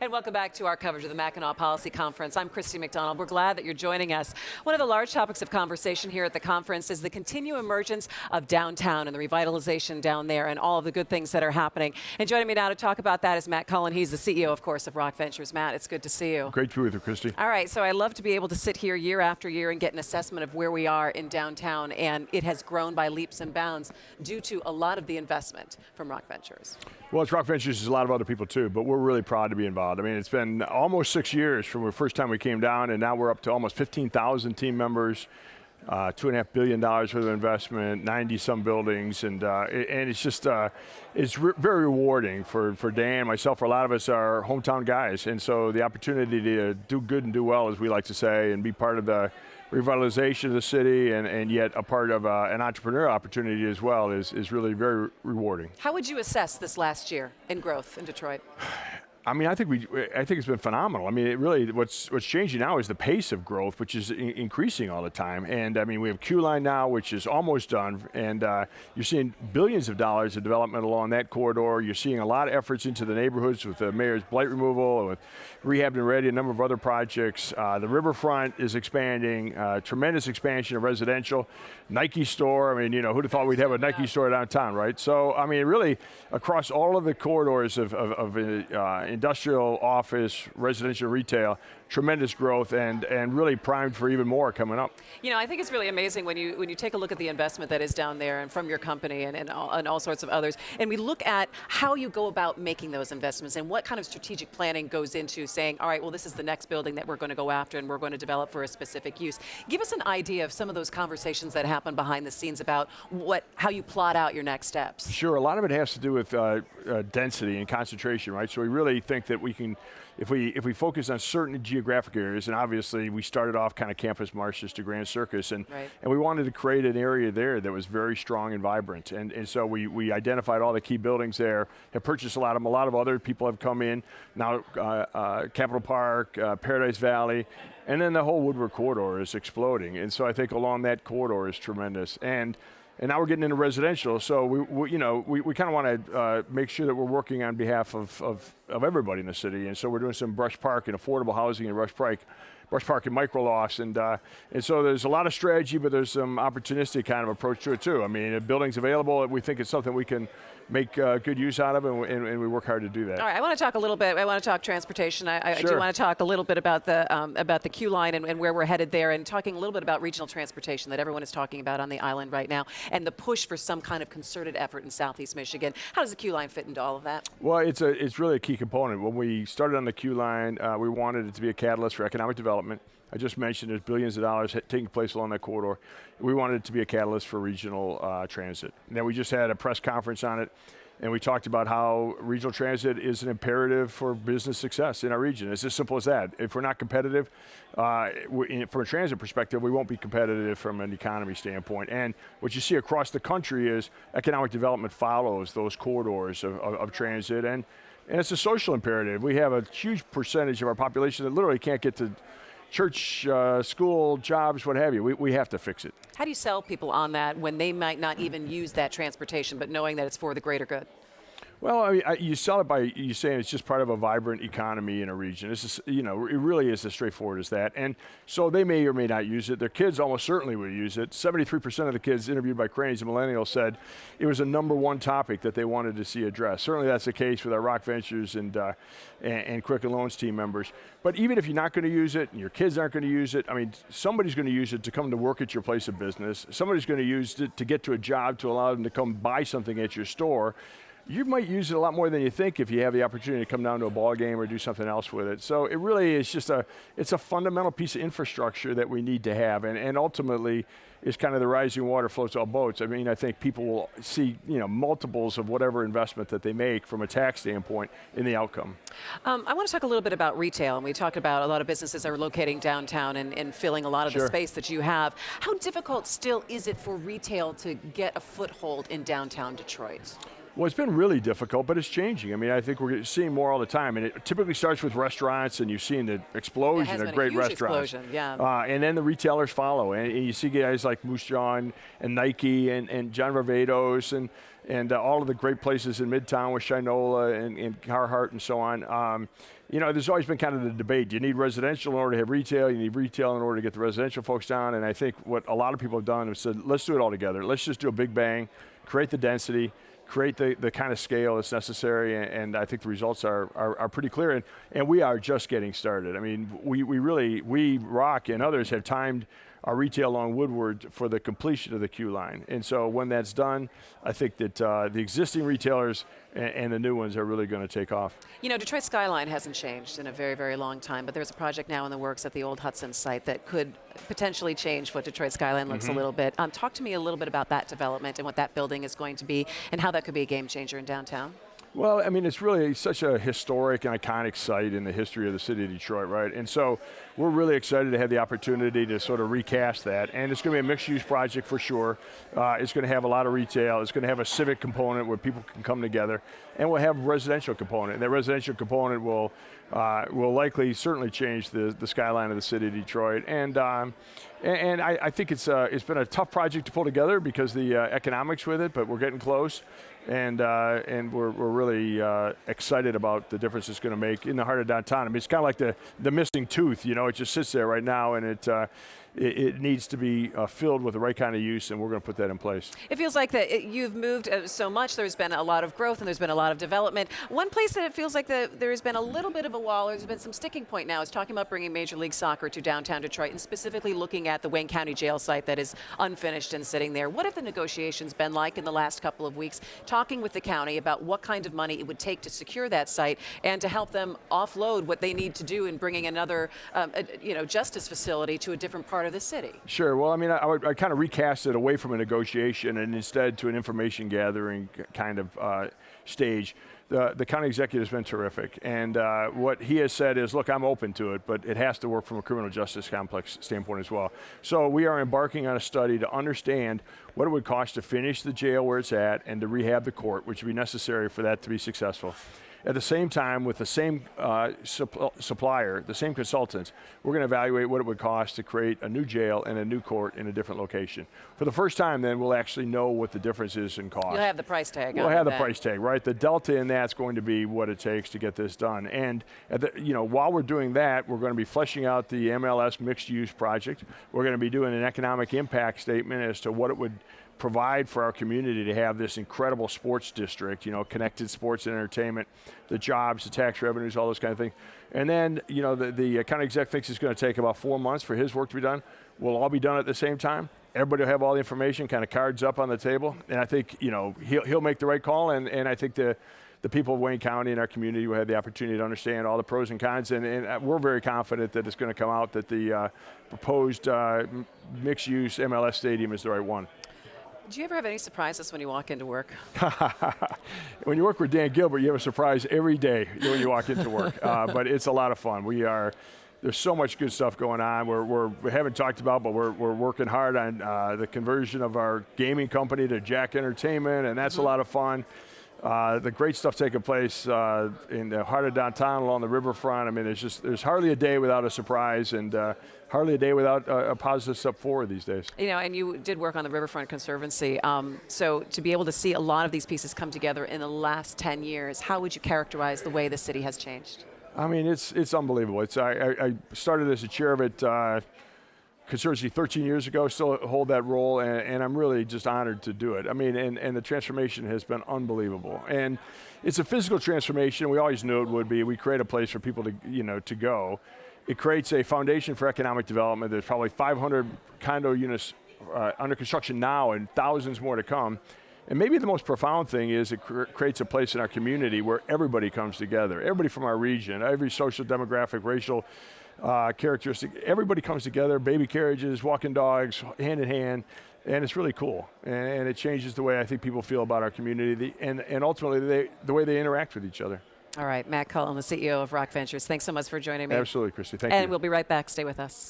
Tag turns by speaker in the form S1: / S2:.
S1: And welcome back to our coverage of the Mackinac Policy Conference. I'm Christy McDonald. We're glad that you're joining us. One of the large topics of conversation here at the conference is the continued emergence of downtown and the revitalization down there and all of the good things that are happening. And joining me now to talk about that is Matt Cullen. He's the CEO, of course, of Rock Ventures. Matt, it's good to see you.
S2: Great to be with you, Christy.
S1: All right, so I love to be able to sit here year after year and get an assessment of where we are in downtown, and it has grown by leaps and bounds due to a lot of the investment from Rock Ventures.
S2: Well, it's Rock Ventures, there's a lot of other people too, but we're really proud to be involved. I mean, it's been almost 6 years from the first time we came down, and now we're up to almost 15,000 team members, $2.5 billion worth of investment, 90-some buildings, and it's just, very rewarding for Dan, myself, for a lot of us are hometown guys, and so the opportunity to do good and do well, as we like to say, and be part of the revitalization of the city and yet a part of an entrepreneurial opportunity as well is really very rewarding.
S1: How would you assess this last year in growth in Detroit?
S2: I mean, I think it's been phenomenal. I mean, it really, what's changing now is the pace of growth, which is increasing all the time. And I mean, we have Cullen now, which is almost done, and you're seeing billions of dollars of development along that corridor. You're seeing a lot of efforts into the neighborhoods with the mayor's blight removal, with Rehab and Ready, a number of other projects. The riverfront is expanding, tremendous expansion of residential. Nike store, I mean, you know, who'd have thought we'd have a Nike store downtown, right? So, I mean, really, across all of the corridors of industrial, office, residential, retail, tremendous growth and really primed for even more coming up.
S1: You know, I think it's really amazing when you take a look at the investment that is down there and from your company and all sorts of others, and we look at how you go about making those investments and what kind of strategic planning goes into saying, all right, well, this is the next building that we're going to go after and we're going to develop for a specific use. Give us an idea of some of those conversations that happen behind the scenes about how you plot out your next steps.
S2: Sure, a lot of it has to do with density and concentration, right? So we really think that we can, if we focus on certain geographic areas, and obviously we started off kind of Campus Martius to Grand Circus, and we wanted to create an area there that was very strong and vibrant, and so we identified all the key buildings there, have purchased a lot of them. A lot of other people have come in, now Capitol Park, Paradise Valley, and then the whole Woodward corridor is exploding, and so I think along that corridor is tremendous. And now we're getting into residential, so we kind of want to make sure that we're working on behalf of everybody in the city, and so we're doing some Brush Park and affordable housing in Brush Park and micro-lofts, and so there's a lot of strategy, but there's some opportunistic kind of approach to it too. I mean, if building's available, we think it's something we can make good use out of, and we work hard to do that.
S1: All right, I want to talk a little bit. I want to talk transportation. I do want to talk a little bit about the Q line and where we're headed there, and talking a little bit about regional transportation that everyone is talking about on the island right now, and the push for some kind of concerted effort in Southeast Michigan. How does the Q line fit into all of that?
S2: Well, it's really a key component. When we started on the Q line, we wanted it to be a catalyst for economic development. I just mentioned there's billions of dollars taking place along that corridor. We wanted it to be a catalyst for regional transit. And then we just had a press conference on it, and we talked about how regional transit is an imperative for business success in our region. It's as simple as that. If we're not competitive, from a transit perspective, we won't be competitive from an economy standpoint. And what you see across the country is economic development follows those corridors of transit, and it's a social imperative. We have a huge percentage of our population that literally can't get to church, school, jobs, what have you. We have to fix it.
S1: How do you sell people on that when they might not even use that transportation, but knowing that it's for the greater good?
S2: Well, I mean, you sell it by you saying it's just part of a vibrant economy in a region. It's just, it really is as straightforward as that. And so they may or may not use it. Their kids almost certainly will use it. 73% of the kids interviewed by Cranes and Millennials said it was a #1 topic that they wanted to see addressed. Certainly that's the case with our Rock Ventures and Quicken Loans team members. But even if you're not going to use it and your kids aren't going to use it, I mean, somebody's going to use it to come to work at your place of business. Somebody's going to use it to get to a job to allow them to come buy something at your store. You might use it a lot more than you think if you have the opportunity to come down to a ball game or do something else with it. So it really is just it's a fundamental piece of infrastructure that we need to have, and ultimately is kind of the rising water floats all boats. I mean, I think people will see, multiples of whatever investment that they make from a tax standpoint in the outcome.
S1: I want to talk a little bit about retail, and we talked about a lot of businesses are locating downtown and filling a lot of the space that you have. How difficult still is it for retail to get a foothold in downtown Detroit?
S2: Well, it's been really difficult, but it's changing. I mean, I think we're seeing more all the time, and it typically starts with restaurants, and you've seen the explosion of great restaurants. And then the retailers follow, and you see guys like Moose Jaw and Nike and John Varvatos and all of the great places in Midtown with Shinola and Carhartt and so on. You know, there's always been kind of the debate. You need residential in order to have retail. You need retail in order to get the residential folks down. And I think what a lot of people have done is said, let's do it all together. Let's just do a big bang, create the density, create the kind of scale that's necessary, and I think the results are pretty clear, and we are just getting started. I mean, we Rock and others have timed our retail along Woodward for the completion of the Q line, and so when that's done, I think that the existing retailers and the new ones are really going to take off.
S1: You know, Detroit skyline hasn't changed in a very, very long time, but there's a project now in the works at the old Hudson site that could potentially change what Detroit skyline looks a little bit. Talk to me a little bit about that development and what that building is going to be and how that could be a game changer in downtown.
S2: Well, I mean, it's really such a historic and iconic site in the history of the city of Detroit, right? And so we're really excited to have the opportunity to sort of recast that. And it's going to be a mixed-use project for sure. It's going to have a lot of retail. It's going to have a civic component where people can come together. And we'll have a residential component. And that residential component will likely certainly change the skyline of the city of Detroit. And I think it's been a tough project to pull together because the economics with it, but we're getting close. And we're really excited about the difference it's going to make in the heart of downtown. I mean, it's kind of like the missing tooth, you know, it just sits there right now, and it needs to be filled with the right kind of use, and we're going to put that in place.
S1: It feels like that you've moved so much. There's been a lot of growth, and there's been a lot of development. One place that it feels like there's been a little bit of a wall, there's been some sticking point now, is talking about bringing Major League Soccer to downtown Detroit, and specifically looking at the Wayne County Jail site that is unfinished and sitting there. What have the negotiations been like in the last couple of weeks, talking with the county about what kind of money it would take to secure that site and to help them offload what they need to do in bringing another justice facility to a different part of the city?
S2: Sure. Well, I mean, I kind of recast it away from a negotiation and instead to an information gathering kind of stage. The county executive has been terrific, and what he has said is, look, I'm open to it, but it has to work from a criminal justice complex standpoint as well. So we are embarking on a study to understand what it would cost to finish the jail where it's at and to rehab the court, which would be necessary for that to be successful. At the same time, with the same supplier, the same consultants, we're going to evaluate what it would cost to create a new jail and a new court in a different location. For the first time, then, we'll actually know what the difference is in cost.
S1: You'll have the price tag.
S2: We'll have the price tag, right? The delta in that's going to be what it takes to get this done. And while we're doing that, we're going to be fleshing out the MLS mixed-use project. We're going to be doing an economic impact statement as to what it would provide for our community to have this incredible sports district, you know, connected sports and entertainment, the jobs, the tax revenues, all those kind of things. And then, you know, the county exec thinks it's going to take about 4 months for his work to be done. We'll all be done at the same time. Everybody will have all the information, kind of cards up on the table. And I think, you know, he'll make the right call. And I think the people of Wayne County and our community will have the opportunity to understand all the pros and cons. And we're very confident that it's going to come out that the proposed mixed-use MLS stadium is the right one.
S1: Do you ever have any surprises when you walk into work?
S2: When you work with Dan Gilbert, you have a surprise every day when you walk into work. But it's a lot of fun. There's so much good stuff going on. We haven't talked about, but we're working hard on the conversion of our gaming company to Jack Entertainment, and that's a lot of fun. The great stuff taking place in the heart of downtown along the riverfront. I mean, there's hardly a day without a surprise, and hardly a day without a positive step forward these days.
S1: You know, and you did work on the Riverfront Conservancy. So to be able to see a lot of these pieces come together in the last 10 years, how would you characterize the way the city has changed?
S2: I mean, it's unbelievable. I started as a chair of it Conservancy 13 years ago, still hold that role, and I'm really just honored to do it. I mean, and the transformation has been unbelievable. And it's a physical transformation. We always knew it would be. We create a place for people to go. It creates a foundation for economic development. There's probably 500 condo units under construction now and thousands more to come. And maybe the most profound thing is it creates a place in our community where everybody comes together. Everybody from our region, every social demographic, racial characteristic, everybody comes together, baby carriages, walking dogs, hand in hand, and it's really cool. And it changes the way I think people feel about our community and ultimately the way they interact with each other.
S1: All right, Matt Cullen, the CEO of Rock Ventures. Thanks so much for joining me.
S2: Absolutely, Christy. Thank you.
S1: And we'll be right back. Stay with us.